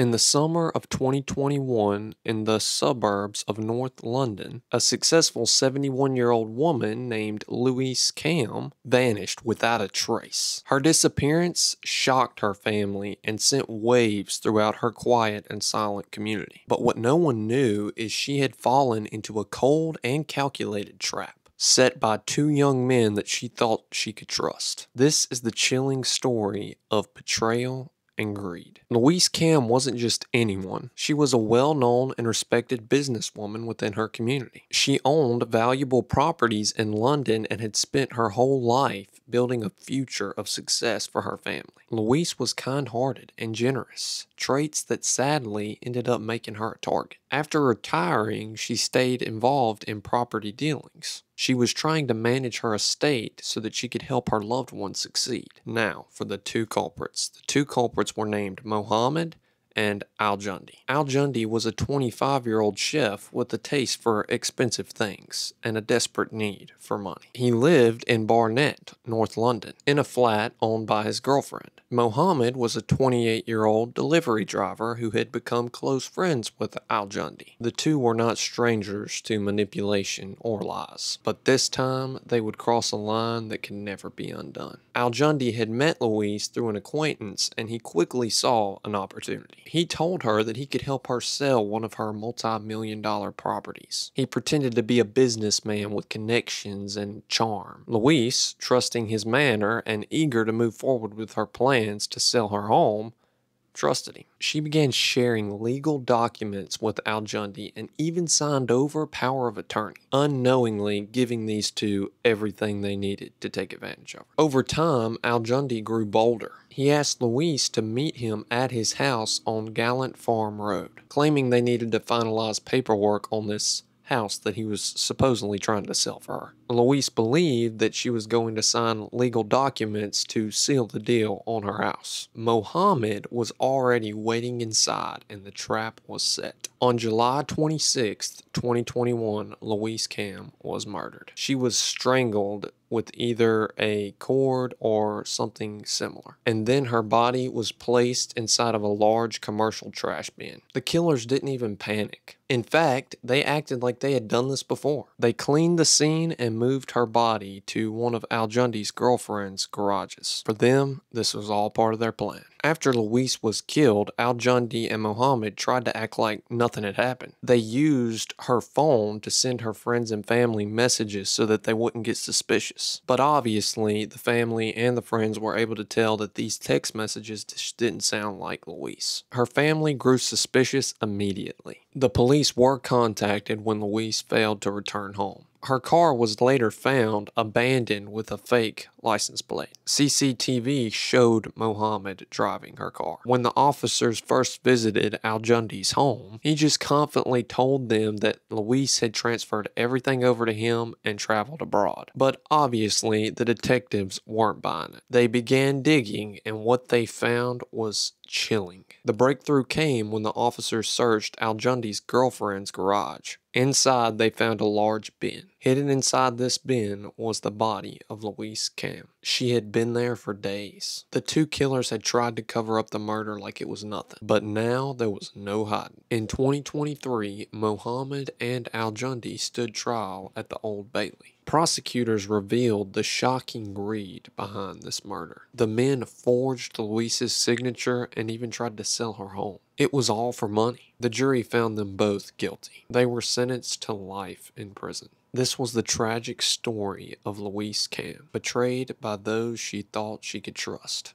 In the summer of 2021, in the suburbs of North London, a successful 71-year-old woman named Louise Kam vanished without a trace. Her disappearance shocked her family and sent waves throughout her quiet and silent community. But what no one knew is she had fallen into a cold and calculated trap set by two young men that she thought she could trust. This is the chilling story of betrayal and greed. Louise Kam wasn't just anyone. She was a well-known and respected businesswoman within her community. She owned valuable properties in London and had spent her whole life building a future of success for her family. Louise was kind-hearted and generous, traits that sadly ended up making her a target. After retiring, she stayed involved in property dealings. She was trying to manage her estate so that she could help her loved ones succeed. Now, for the two culprits. The two culprits were named Mohamed and Al-Jundi. Al-Jundi was a 25-year-old chef with a taste for expensive things and a desperate need for money. He lived in Barnet, North London, in a flat owned by his girlfriend. Mohamed was a 28-year-old delivery driver who had become close friends with Al-Jundi. The two were not strangers to manipulation or lies, but this time they would cross a line that could never be undone. Al-Jundi had met Louise through an acquaintance, and he quickly saw an opportunity. He told her that he could help her sell one of her multi-million-dollar properties. He pretended to be a businessman with connections and charm. Louise, trusting his manner and eager to move forward with her plans to sell her home, trusted him. She began sharing legal documents with Al-Jundi and even signed over power of attorney, unknowingly giving these two everything they needed to take advantage of her. Over time, Al-Jundi grew bolder. He asked Louise to meet him at his house on Gallant Farm Road, claiming they needed to finalize paperwork on this house that he was supposedly trying to sell for her. Louise believed that she was going to sign legal documents to seal the deal on her house. Mohamed was already waiting inside and the trap was set. On July 26, 2021, Louise Kam was murdered. She was strangled with either a cord or something similar, and then her body was placed inside of a large commercial trash bin. The killers didn't even panic. In fact, they acted like they had done this before. They cleaned the scene and moved her body to one of Al-Jundi's girlfriend's garages. For them, this was all part of their plan. After Louise was killed, Al-Jundi and Mohamed tried to act like nothing had happened. They used her phone to send her friends and family messages so that they wouldn't get suspicious. But obviously, the family and the friends were able to tell that these text messages just didn't sound like Louise. Her family grew suspicious immediately. The police were contacted when Louise failed to return home. Her car was later found abandoned with a fake license plate. CCTV showed Mohamed driving her car. When the officers first visited Al-Jundi's home, he just confidently told them that Louise had transferred everything over to him and traveled abroad. But obviously, the detectives weren't buying it. They began digging, and what they found was chilling. The breakthrough came when the officers searched Al-Jundi's girlfriend's garage. Inside, they found a large bin. Hidden inside this bin was the body of Louise Kam. She had been there for days. The two killers had tried to cover up the murder like it was nothing, but now there was no hiding. In 2023, Mohamed and Al-Jundi stood trial at the Old Bailey. Prosecutors revealed the shocking greed behind this murder. The men forged Louise's signature and even tried to sell her home. It was all for money. The jury found them both guilty. They were sentenced to life in prison. This was the tragic story of Louise Kam, betrayed by those she thought she could trust.